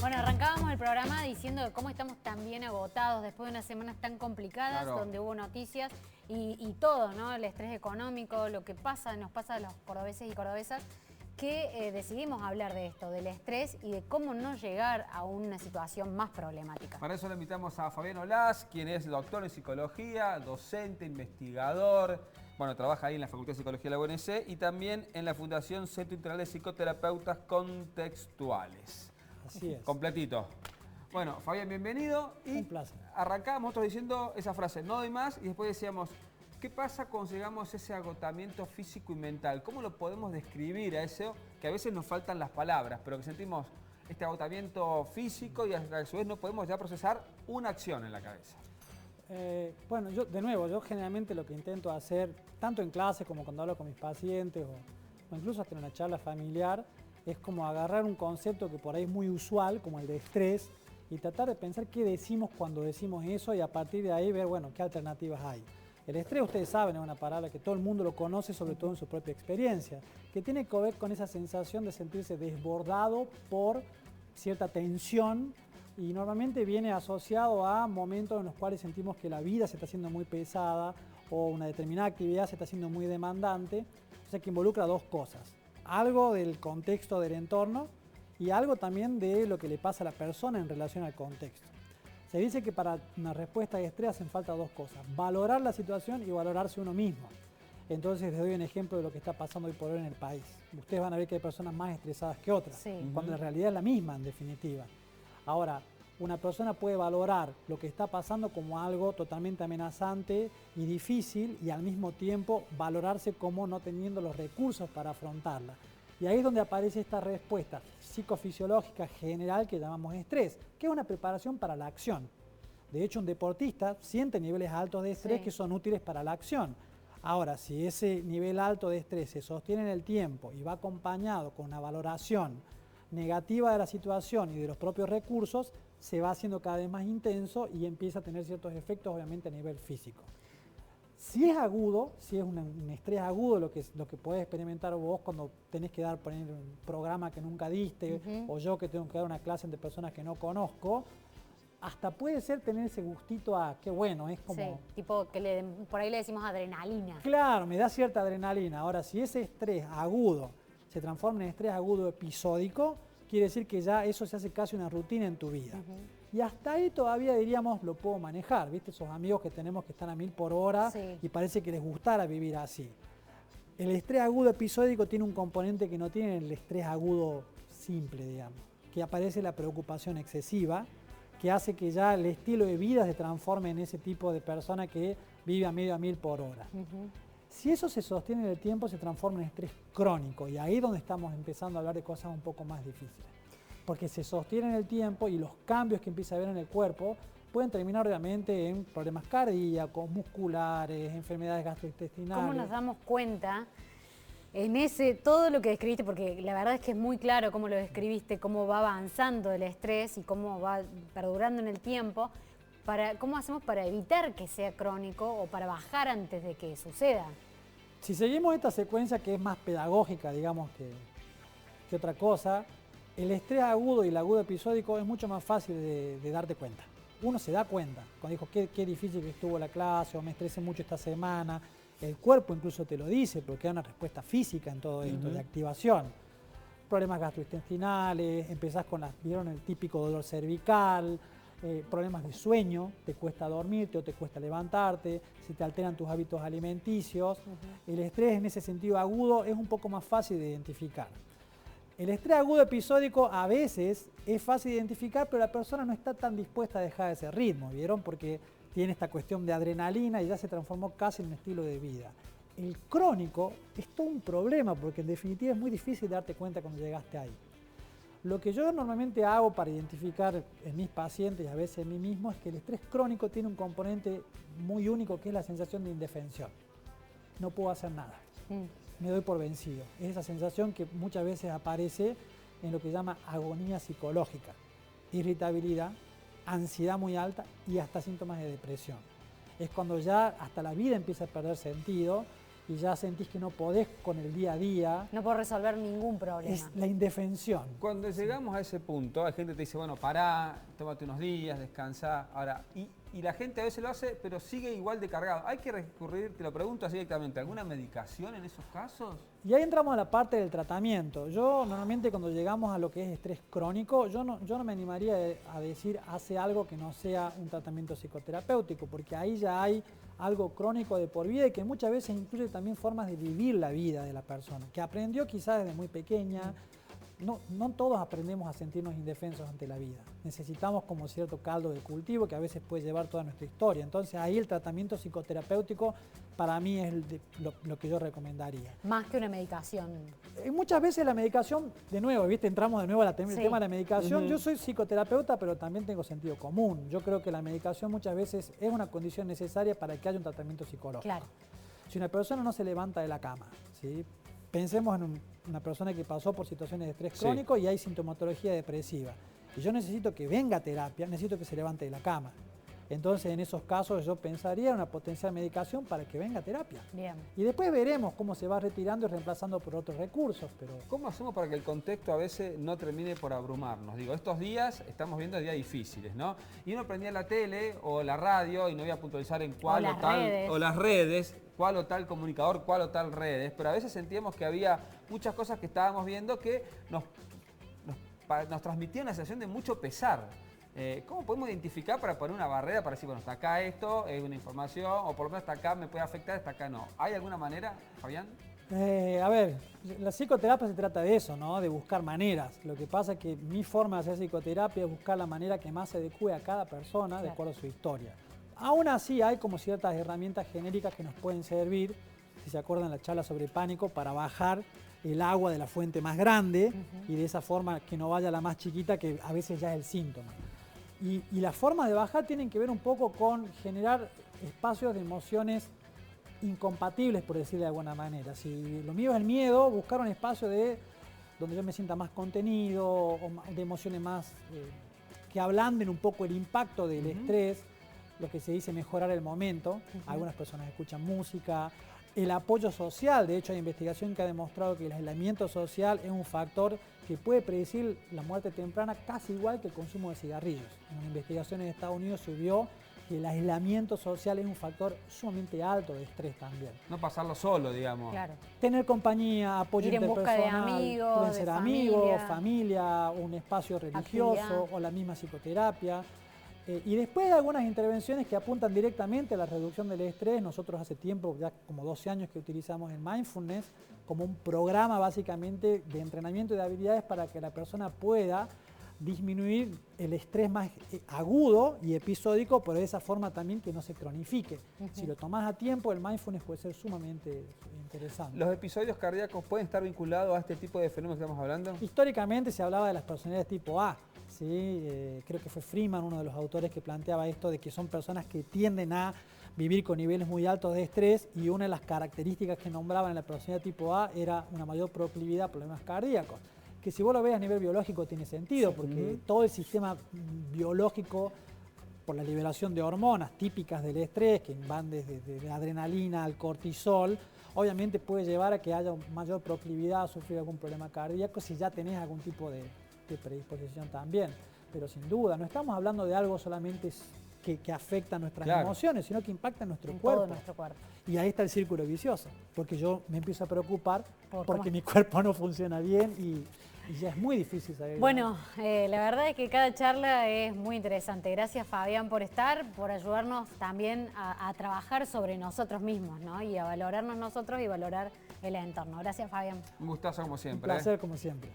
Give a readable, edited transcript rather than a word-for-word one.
Bueno, arrancábamos el programa diciendo de cómo estamos tan bien agotados después de unas semanas tan complicadas, Claro. donde hubo noticias y todo, ¿no? El estrés económico, lo que pasa, nos pasa a los cordobeses y cordobesas, que decidimos hablar de esto, del estrés y de cómo no llegar a una situación más problemática. Para eso le invitamos a Fabián Olaz, quien es doctor en psicología, docente, investigador. Bueno, trabaja ahí en la Facultad de Psicología de la UNC y también en la Fundación Centro Integral de Psicoterapeutas Contextuales. Así es. Completito. Bueno, Fabián, bienvenido. Y un placer. arrancábamos nosotros diciendo esa frase, no doy más, y después decíamos, ¿qué pasa cuando llegamos a ese agotamiento físico y mental? ¿Cómo lo podemos describir a eso? Que a veces nos faltan las palabras, pero que sentimos este agotamiento físico y a su vez no podemos ya procesar una acción en la cabeza. Bueno, yo generalmente lo que intento hacer, tanto en clase como cuando hablo con mis pacientes o incluso hasta en una charla familiar, es como agarrar un concepto que por ahí es muy usual, como el de estrés, y tratar de pensar qué decimos cuando decimos eso y a partir de ahí ver, bueno, qué alternativas hay. El estrés, ustedes saben, es una palabra que todo el mundo lo conoce, sobre todo en su propia experiencia, que tiene que ver con esa sensación de sentirse desbordado por cierta tensión y normalmente viene asociado a momentos en los cuales sentimos que la vida se está haciendo muy pesada o una determinada actividad se está haciendo muy demandante, o sea que involucra dos cosas. Algo del contexto del entorno y algo también de lo que le pasa a la persona en relación al contexto. Se dice que para una respuesta de estrés hacen falta dos cosas, valorar la situación y valorarse uno mismo. Entonces les doy un ejemplo de lo que está pasando hoy por hoy en el país. Ustedes van a ver que hay personas más estresadas que otras, Sí. cuando en realidad es la misma en definitiva. Ahora, una persona puede valorar lo que está pasando como algo totalmente amenazante y difícil y al mismo tiempo valorarse como no teniendo los recursos para afrontarla. Y ahí es donde aparece esta respuesta psicofisiológica general que llamamos estrés, que es una preparación para la acción. De hecho, un deportista siente niveles altos de estrés que son útiles para la acción. Ahora, si ese nivel alto de estrés se sostiene en el tiempo y va acompañado con una valoración negativa de la situación y de los propios recursos, se va haciendo cada vez más intenso y empieza a tener ciertos efectos, obviamente, a nivel físico. Si es agudo, si es un estrés agudo, lo que podés experimentar vos cuando tenés que poner un programa que nunca diste, o yo que tengo que dar una clase entre personas que no conozco, hasta puede ser tener ese gustito a qué bueno, es como... Sí, tipo que por ahí le decimos adrenalina. Claro, me da cierta adrenalina. Ahora, si ese estrés agudo se transforma en estrés agudo episódico, quiere decir que ya eso se hace casi una rutina en tu vida. Y hasta ahí todavía diríamos lo puedo manejar, ¿viste? Esos amigos que tenemos que están a 1000 por hora y parece que les gustara vivir así. El estrés agudo episódico tiene un componente que no tiene el estrés agudo simple, digamos, que aparece la preocupación excesiva, que hace que ya el estilo de vida se transforme en ese tipo de persona que vive a 1000 por hora. Si eso se sostiene en el tiempo, se transforma en estrés crónico y ahí es donde estamos empezando a hablar de cosas un poco más difíciles. Porque se sostiene en el tiempo y los cambios que empieza a haber en el cuerpo pueden terminar obviamente en problemas cardíacos, musculares, enfermedades gastrointestinales. ¿Cómo nos damos cuenta en todo lo que describiste? Porque la verdad es que es muy claro cómo lo describiste, cómo va avanzando el estrés y cómo va perdurando en el tiempo. ¿Cómo hacemos para evitar que sea crónico o para bajar antes de que suceda? Si seguimos esta secuencia que es más pedagógica, digamos, que otra cosa, el estrés agudo y el agudo episódico es mucho más fácil de darte cuenta. Uno se da cuenta, cuando dijo qué difícil que estuvo la clase o me estresé mucho esta semana, el cuerpo incluso te lo dice porque hay una respuesta física en todo esto, de activación. Problemas gastrointestinales, empezás con ¿vieron el típico dolor cervical? Problemas de sueño, te cuesta dormirte o te cuesta levantarte, se te alteran tus hábitos alimenticios. El estrés en ese sentido agudo es un poco más fácil de identificar. El estrés agudo episódico a veces es fácil de identificar, pero la persona no está tan dispuesta a dejar ese ritmo, ¿vieron? Porque tiene esta cuestión de adrenalina y ya se transformó casi en un estilo de vida. El crónico es todo un problema porque en definitiva es muy difícil darte cuenta cuando llegaste ahí. Lo que yo normalmente hago para identificar en mis pacientes y a veces en mí mismo es que el estrés crónico tiene un componente muy único que es la sensación de indefensión. No puedo hacer nada, me doy por vencido. Es esa sensación que muchas veces aparece en lo que se llama agonía psicológica, irritabilidad, ansiedad muy alta y hasta síntomas de depresión. Es cuando ya hasta la vida empieza a perder sentido y ya sentís que no podés con el día a día. No puedo resolver ningún problema. Es la indefensión. Cuando llegamos a ese punto, hay gente que te dice, bueno, pará, tómate unos días, descansá. Ahora, y la gente a veces lo hace, pero sigue igual de cargado. ¿Hay que recurrir, te lo pregunto así directamente, alguna medicación en esos casos? Y ahí entramos a la parte del tratamiento. Yo normalmente cuando llegamos a lo que es estrés crónico, yo no me animaría a decir hace algo que no sea un tratamiento psicoterapéutico, porque ahí ya hay algo crónico de por vida y que muchas veces incluye también formas de vivir la vida de la persona, que aprendió quizás desde muy pequeña. No todos aprendemos a sentirnos indefensos ante la vida. Necesitamos como cierto caldo de cultivo que a veces puede llevar toda nuestra historia. Entonces ahí el tratamiento psicoterapéutico para mí es lo que yo recomendaría. Más que una medicación. Muchas veces la medicación, de nuevo, ¿viste? Entramos de nuevo al tema de la medicación. Yo soy psicoterapeuta, pero también tengo sentido común. Yo creo que la medicación muchas veces es una condición necesaria para que haya un tratamiento psicológico. Claro. Si una persona no se levanta de la cama, ¿sí? Pensemos en una persona que pasó por situaciones de estrés crónico y hay sintomatología depresiva. Y yo necesito que venga a terapia, necesito que se levante de la cama. Entonces, en esos casos yo pensaría en una potencial medicación para que venga a terapia. Bien. Y después veremos cómo se va retirando y reemplazando por otros recursos. Pero ¿Cómo hacemos para que el contexto a veces no termine por abrumarnos? Digo, estos días estamos viendo días difíciles, ¿no? Y uno prendía la tele o la radio, y no voy a puntualizar en cuál o tal, o las redes, cuál o tal comunicador, cuál o tal redes, pero a veces sentíamos que había muchas cosas que estábamos viendo que nos transmitían una sensación de mucho pesar. ¿Cómo podemos identificar para poner una barrera para decir, bueno, hasta acá esto es una información, o por lo menos hasta acá me puede afectar, hasta acá no? ¿Hay alguna manera, Fabián? A ver, la psicoterapia se trata de eso, ¿no? De buscar maneras. Lo que pasa es que mi forma de hacer psicoterapia es buscar la manera que más se adecue a cada persona de acuerdo a su historia. Aún así hay como ciertas herramientas genéricas que nos pueden servir, si se acuerdan la charla sobre pánico, para bajar el agua de la fuente más grande y de esa forma que no vaya a la más chiquita, que a veces ya es el síntoma. Y las formas de bajar tienen que ver un poco con generar espacios de emociones incompatibles, por decirlo de alguna manera. Si lo mío es el miedo, buscar un espacio donde yo me sienta más contenido, o de emociones más que ablanden un poco el impacto del estrés, lo que se dice mejorar el momento. Algunas personas escuchan música. El apoyo social, de hecho hay investigación que ha demostrado que el aislamiento social es un factor que puede predecir la muerte temprana casi igual que el consumo de cigarrillos. En una investigación en Estados Unidos se vio que el aislamiento social es un factor sumamente alto de estrés también. No pasarlo solo, digamos. Claro. Tener compañía, apoyo Ir en busca interpersonal, de amigos, pueden ser amigos, familia, familia, un espacio religioso actividad. o la misma psicoterapia. Y después de algunas intervenciones que apuntan directamente a la reducción del estrés. Nosotros hace tiempo, ya como 12 años que utilizamos el mindfulness como un programa básicamente de entrenamiento de habilidades para que la persona pueda disminuir el estrés más agudo y episódico, pero de esa forma también que no se cronifique. Si lo tomás a tiempo, el mindfulness puede ser sumamente interesante. ¿Los episodios cardíacos pueden estar vinculados a este tipo de fenómenos que estamos hablando? Históricamente se hablaba de las personalidades tipo A. ¿Sí? Creo que fue Freeman uno de los autores que planteaba esto de que son personas que tienden a vivir con niveles muy altos de estrés, y una de las características que nombraban en la personalidad tipo A era una mayor proclividad a problemas cardíacos, que si vos lo ves a nivel biológico tiene sentido, porque todo el sistema biológico, por la liberación de hormonas típicas del estrés, que van desde la adrenalina al cortisol, obviamente puede llevar a que haya mayor proclividad a sufrir algún problema cardíaco si ya tenés algún tipo de predisposición también. Pero sin duda, no estamos hablando de algo solamente que afecta nuestras emociones, sino que impacta nuestro cuerpo. Todo nuestro cuerpo. Y ahí está el círculo vicioso, porque yo me empiezo a preocupar porque mi cuerpo no funciona bien y ya es muy difícil saber. Bueno, la verdad es que cada charla es muy interesante. Gracias, Fabián, por estar, por ayudarnos también a trabajar sobre nosotros mismos, ¿no? Y a valorarnos nosotros y valorar el entorno. Gracias, Fabián. Un gustazo como Un siempre. placer como siempre.